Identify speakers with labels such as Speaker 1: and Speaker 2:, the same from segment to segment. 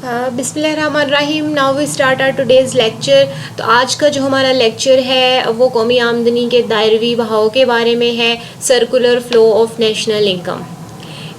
Speaker 1: बिस्मिल्लाहिर्रहमानिर्रहीम। Now we start our today's lecture. तो आज का जो हमारा लेक्चर है वो कौमी आमदनी के दायरवी बहाव के बारे में है, circular flow of national income.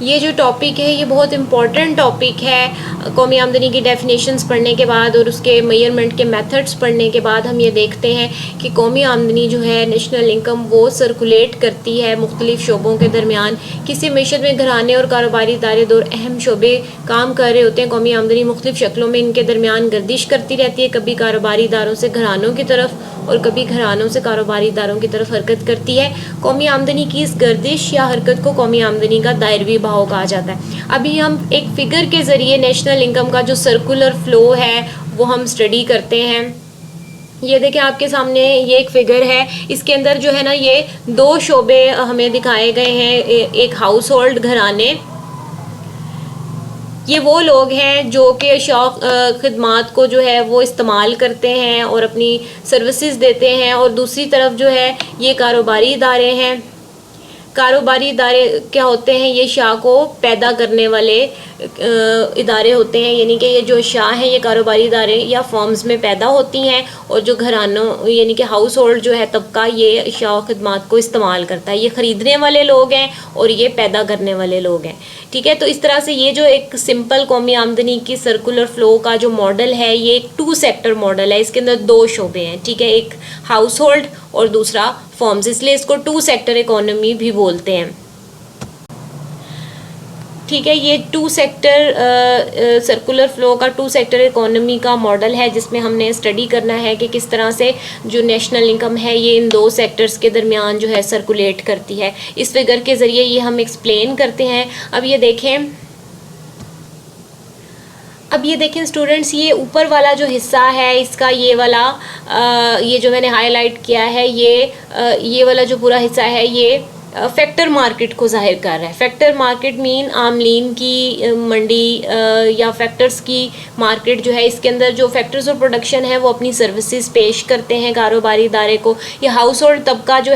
Speaker 1: ये जो टॉपिक है ये बहुत इम्पॉर्टेंट टॉपिक है। कौमी आमदनी की डेफिनेशंस पढ़ने के बाद और उसके मेजरमेंट के मेथड्स पढ़ने के बाद हम ये देखते हैं कि कौमी आमदनी जो है नेशनल इनकम वो सर्कुलेट करती है मुख्तलिफ़ शोबों के दरमियान। किसी मीशत में घराने और कारोबारी इदारे दो अहम शोबे काम कर रहे होते हैं। कौमी आमदनी मुख्तलिफ़ शक्लों में इनके दरमियान गर्दिश करती रहती है, कभी कारोबारी इदारों से घरानों की तरफ और कभी घरानों से कारोबारी इदारों की तरफ हरकत करती है। कौमी आमदनी की इस गर्दिश या हरकत को कौमी आमदनी का दायरवी बहाव कहा जाता है। अभी हम एक फ़िगर के ज़रिए नेशनल इनकम का जो सर्कुलर फ़्लो है वो हम स्टडी करते हैं। ये देखें आपके सामने ये एक फ़िगर है, इसके अंदर जो है ना ये दो शोबे हमें दिखाए गए हैं। एक हाउस होल्ड घराने, ये वो लोग हैं जो कि शौक़ ख़िदमात को जो है वो इस्तेमाल करते हैं और अपनी सर्विसेज देते हैं, और दूसरी तरफ जो है ये कारोबारी इदारे हैं। कारोबारी इदारे क्या होते हैं? ये शाह को पैदा करने वाले इदारे होते हैं, यानी कि ये जो शाह हैं ये कारोबारी इदारे या फर्म्स में पैदा होती हैं, और जो घरानों यानी कि हाउस होल्ड जो है तबका ये शाह खिदमात को इस्तेमाल करता है। ये ख़रीदने वाले लोग हैं और ये पैदा करने वाले लोग हैं। ठीक है, तो इस तरह से ये जो एक सिंपल कौमी आमदनी की सर्कुलर फ़्लो का जो मॉडल है ये एक 2 सेक्टर मॉडल है। इसके अंदर 2 शोबे हैं, ठीक है, एक हाउस होल्ड और दूसरा फॉर्म्स, इसलिए इसको 2 सेक्टर इकोनॉमी भी बोलते हैं। ठीक है, ये 2 सेक्टर सर्कुलर फ़्लो का 2 सेक्टर इकोनॉमी का मॉडल है, जिसमें हमने स्टडी करना है कि किस तरह से जो नेशनल इनकम है ये इन 2 सेक्टर्स के दरमियान जो है सर्कुलेट करती है। इस फिगर के ज़रिए ये हम एक्सप्लेन करते हैं। अब ये देखें स्टूडेंट्स, ये ऊपर वाला जो हिस्सा है इसका ये वाला ये जो मैंने हाईलाइट किया है ये वाला जो पूरा हिस्सा है ये फैक्टर मार्केट को ज़ाहिर कर रहा है। फैक्टर मार्केट मीन आमलीन की मंडी या फैक्टर्स की मार्केट जो है, इसके अंदर जो फैक्टर्स ऑफ प्रोडक्शन है वो अपनी सर्विसेज पेश करते हैं कारोबारी इदारे को। ये हाउस होल्ड तबका जो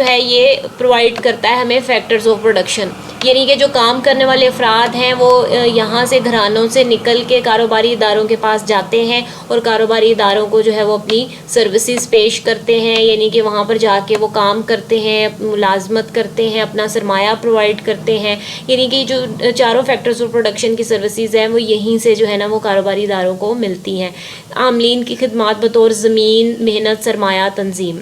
Speaker 1: है ये प्रोवाइड करता है हमें फैक्टर्स ऑफ प्रोडक्शन, यानी कि जो काम करने वाले अफराद हैं वो यहाँ से घरानों से निकल के कारोबारी इदारों के पास जाते हैं और कारोबारी इदारों को जो है वो अपनी सर्विसेज पेश करते हैं, यानी कि वहाँ पर जाके वो काम करते हैं, मुलाजमत करते हैं, अपना सरमाया प्रोवाइड करते हैं। यानी कि जो चारों फैक्टर्स ऑफ प्रोडक्शन की सर्विसेज हैं वो यहीं से जो है ना वो कारोबारी इदारों को मिलती हैं। आमलीन की खिदमात बतौर ज़मीन, मेहनत, सरमाया, तंजीम।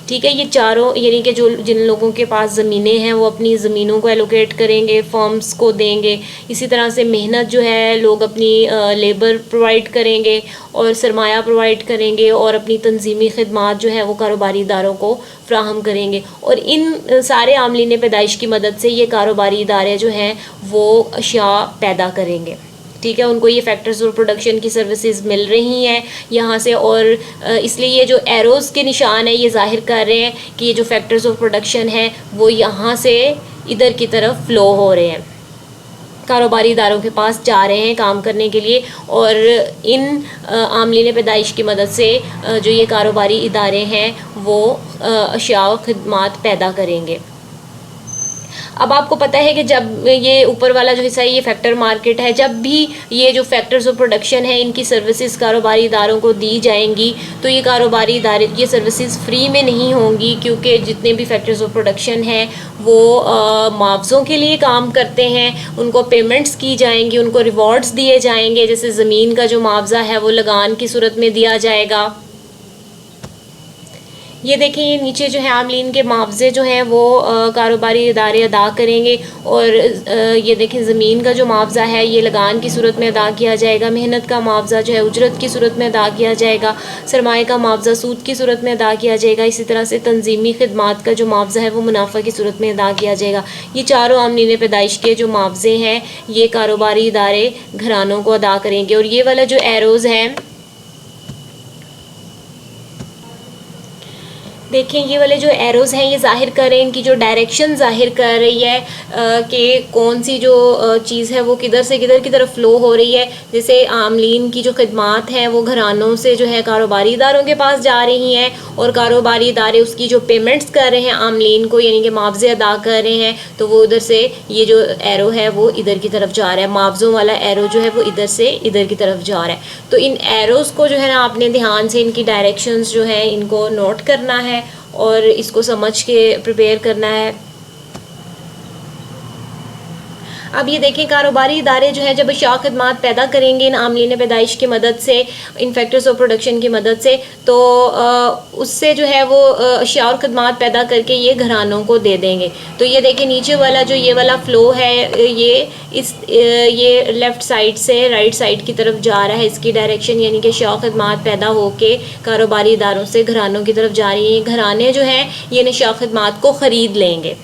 Speaker 1: ठीक है, ये चारों यानी कि जो जिन लोगों के पास ज़मीनें हैं वो अपनी ज़मीनों को एलोकेट करेंगे, फर्म्स को देंगे। इसी तरह से मेहनत जो है लोग अपनी लेबर प्रोवाइड करेंगे और सरमाया प्रोवाइड करेंगे, और अपनी तंजीमी खिदमात जो है वो कारोबारी इदारों को फ्राहम करेंगे। और इन सारे आमलीन पैदाइश की मदद से ये कारोबारी इदारे जो हैं वो अशिया पैदा करेंगे। ठीक है, उनको ये फैक्टर्स ऑफ प्रोडक्शन की सर्विसेज मिल रही हैं यहाँ से, और इसलिए ये जो एरोज़ के निशान है ये जाहिर कर रहे हैं कि ये जो फैक्टर्स ऑफ प्रोडक्शन है वो यहाँ से इधर की तरफ फ़्लो हो रहे हैं, कारोबारी इदारों के पास जा रहे हैं काम करने के लिए, और इन आमलीन पैदाइश की मदद से जो ये कारोबारी इदारे हैं वो अशिया व खिदमात पैदा करेंगे। अब आपको पता है कि जब ये ऊपर वाला जो हिस्सा है ये फैक्टर मार्केट है, जब भी ये जो फैक्टर्स ऑफ प्रोडक्शन है इनकी सर्विसेज कारोबारी इदारों को दी जाएंगी तो ये कारोबारी इदारे ये सर्विसेज फ्री में नहीं होंगी, क्योंकि जितने भी फैक्टर्स ऑफ प्रोडक्शन हैं वो मुआवज़ों के लिए काम करते हैं, उनको पेमेंट्स की जाएंगी, उनको रिवॉर्ड्स दिए जाएंगे। जैसे ज़मीन का जो मुआवज़ा है वो लगान की सूरत में दिया जाएगा। ये देखें, ये नीचे जो है आमलीन के मुआवजे जो हैं वो कारोबारी इदारे अदा करेंगे, और ये देखें ज़मीन का जो मुआवजा है ये लगान की सूरत में अदा किया जाएगा, मेहनत का मुआवजा जो है उजरत की सूरत में अदा किया जाएगा, सरमाए का मुआवजा सूद की सूरत में अदा किया जाएगा। इसी तरह से तंजीमी खिदमात का जो मुआवजा है वो मुनाफा की सूरत में अदा किया जाएगा। ये चारों आमलीन पैदाइश के जो मुआवजे हैं ये कारोबारी इदारे घरानों को अदा करेंगे। और ये वाला जो एरोज़ हैं देखें ये वाले जो एरोज़ हैं ये जाहिर कर रहे हैं, इनकी जो डायरेक्शन जाहिर कर रही है कि कौन सी जो चीज़ है वो किधर से किधर की तरफ फ़्लो हो रही है। जैसे आमलीन की जो खिदमात हैं वो घरानों से जो है कारोबारी इदारों के पास जा रही हैं, और कारोबारी इदारे उसकी जो पेमेंट्स कर रहे हैं आमलीन को, यानी कि मुआवजे अदा कर रहे हैं, तो वो उधर से ये जो एरो है वो इधर की तरफ जा रहा है, मुआवजों वाला एरो जो है वो इधर से इधर की तरफ जा रहा है। तो इन एरोज़ को जो है ना आपने ध्यान से इनकी डायरेक्शंस जो है इनको नोट करना है और इसको समझ के प्रिपेयर करना है। अब ये देखें कारोबारी इदारे जो है जब अशिया खदमात पैदा करेंगे इन आमलीन पैदाइश की मदद से, इन फैक्टर्स ऑफ प्रोडक्शन की मदद से, तो उससे जो है वो अशिया और खदमात पैदा करके ये घरानों को दे देंगे। तो ये देखें नीचे वाला जो ये वाला फ़्लो है ये लेफ़्ट साइड से राइट साइड की तरफ जा रहा है, इसकी डायरेक्शन, यानी कि अशिया खदमात पैदा होके कारोबारी इदारों से घरानों की तरफ जा रही हैं। घराने जो हैं ये अशिया खदमात को ख़रीद लेंगे,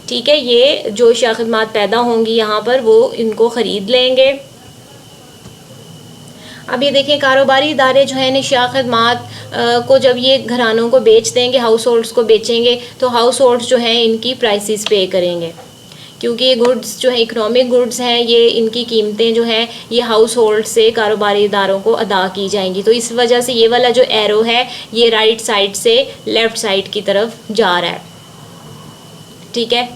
Speaker 1: ठीक है, ये जो अशिया खदमात पैदा होंगी यहाँ पर वो इनको ख़रीद लेंगे। अब ये देखें कारोबारी इदारे जो हैं अशिया खदमात को जब ये घरानों को बेच देंगे, हाउस होल्ड्स को बेचेंगे, तो हाउस होल्ड्स जो हैं इनकी प्राइसेस पे करेंगे, क्योंकि ये गुड्स जो है इकोनॉमिक गुड्स हैं, ये इनकी कीमतें जो हैं ये हाउस होल्ड से कारोबारी इदारों को अदा की जाएंगी। तो इस वजह से ये वाला जो एरो है ये राइट साइड से लेफ़्ट साइड की तरफ जा रहा है, ठीक है।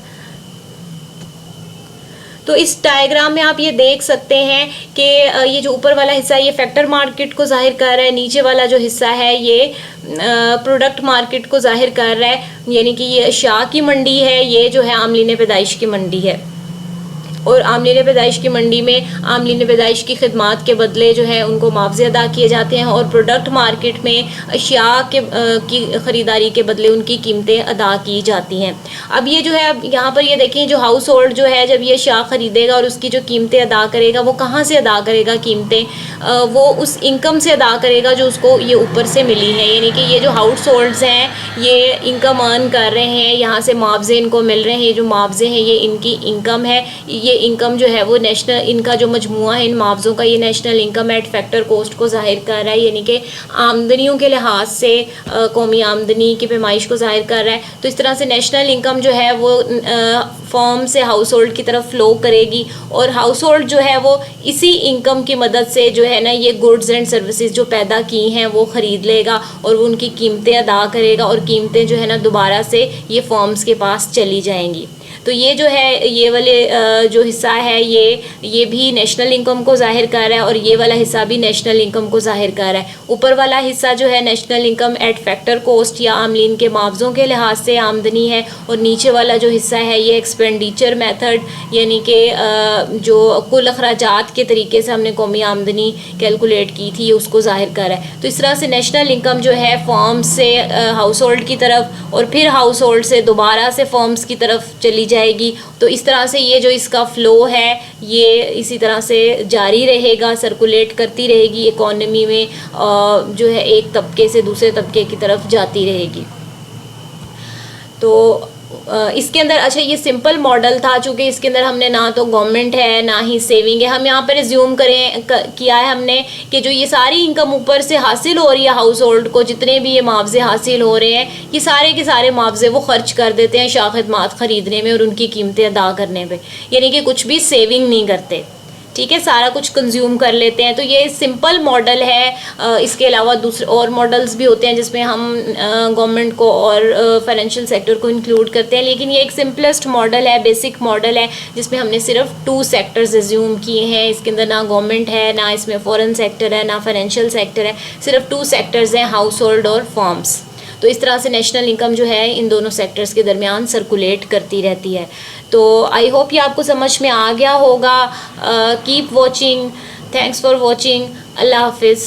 Speaker 1: तो इस डायग्राम में आप ये देख सकते हैं कि ये जो ऊपर वाला हिस्सा ये फैक्टर मार्केट को जाहिर कर रहा है, नीचे वाला जो हिस्सा है ये प्रोडक्ट मार्केट को जाहिर कर रहा है, यानी कि ये अशिया की मंडी है, ये जो है आमलीन पैदाइश की मंडी है। और आमलीन पैदाइश की मंडी में आमलीन पैदाइश की खिदमात के बदले जो है उनको मुआवजे अदा किए जाते हैं, और प्रोडक्ट मार्केट में अशिया की ख़रीदारी के बदले उनकी कीमतें अदा की जाती हैं। अब ये जो है अब यहाँ पर ये देखें जो हाउस होल्ड जो है जब ये अशिया ख़रीदेगा और उसकी जो कीमतें अदा करेगा वो कहाँ से अदा करेगा कीमतें, वो उस इनकम से अदा करेगा जो उसको ये ऊपर से मिली है, यानी कि ये जो हाउस होल्ड्स हैं ये इनकम अर्न कर रहे हैं, यहाँ से मुआवजे इनको मिल रहे हैं, ये जो मुआवजे हैं ये इनकी इनकम है। ये इनकम जो है वो नेशनल, इनका जो मजमुआ है इन मुआवजों का ये national income eight factor cost को जाहिर कर रहा है, यानी कि आमदनियों के लिहाज से कौमी आमदनी की पैमाइश को जाहिर कर रहा है। तो इस तरह से नेशनल इनकम जो है वो फॉर्म से हाउस होल्ड की तरफ फ़्लो करेगी, और हाउस होल्ड जो है वो इसी इनकम की मदद से जो है ना ये गुड्स एंड सर्विसेज जो पैदा की हैं वो ख़रीद लेगा और वो उनकी कीमतें अदा करेगा, और कीमतें जो है ना दोबारा से ये फॉर्म्स के पास चली जाएंगी। तो ये जो है ये वाले जो हिस्सा है ये भी नेशनल इनकम को जाहिर कर रहा है, और ये वाला हिस्सा भी नेशनल इनकम को जाहिर कर रहा है। ऊपर वाला हिस्सा जो है national income eight factor cost या आमलीन के मुआवजों के लिहाज से आमदनी है, और नीचे वाला जो हिस्सा है ये एक्सपेंडिचर मेथड, यानी कि जो कुल अखराजात के तरीके से हमने कौमी आमदनी कैलकुलेट की थी उसको जाहिर कर रहा है। तो इस तरह से नेशनल इनकम जो है फॉर्म्स से हाउस होल्ड की तरफ और फिर हाउस होल्ड से दोबारा से फॉर्म्स की तरफ चली जाएगी। तो इस तरह से ये जो इसका फ़्लो है ये इसी तरह से जारी रहेगा, सर्कुलेट करती रहेगी इकोनॉमी में, जो है एक तबके से दूसरे तबके की तरफ जाती रहेगी। तो इसके अंदर अच्छा ये सिंपल मॉडल था, चूँकि इसके अंदर हमने ना तो गवर्नमेंट है ना ही सेविंग है। हम यहाँ पर रिज्यूम किया है हमने कि जो ये सारी इनकम ऊपर से हासिल हो रही है हाउस होल्ड को, जितने भी ये मुआवजे हासिल हो रहे हैं ये सारे के सारे मुआवजे वो खर्च कर देते हैं अशिया खदमात ख़रीदने में और उनकी कीमतें अदा करने पर, यानी कि कुछ भी सेविंग नहीं करते, ठीक है, सारा कुछ कंज्यूम कर लेते हैं। तो ये सिंपल मॉडल है। इसके अलावा दूसरे और मॉडल्स भी होते हैं जिसमें हम गवर्नमेंट को और फाइनेंशियल सेक्टर को इंक्लूड करते हैं, लेकिन ये एक सिंपलेस्ट मॉडल है, बेसिक मॉडल है, जिसमें हमने सिर्फ 2 सेक्टर्स एज्यूम किए हैं। इसके अंदर ना गवर्नमेंट है, ना इसमें फॉरेन सेक्टर है, ना फाइनेंशियल सेक्टर है, सिर्फ 2 सेक्टर्स हैं, हाउस होल्ड और फॉर्म्स। तो इस तरह से नेशनल इनकम जो है इन दोनों सेक्टर्स के दरमियान सर्कुलेट करती रहती है। तो आई होप ये आपको समझ में आ गया होगा। Keep watching, thanks for watching, अल्लाह हाफिज़।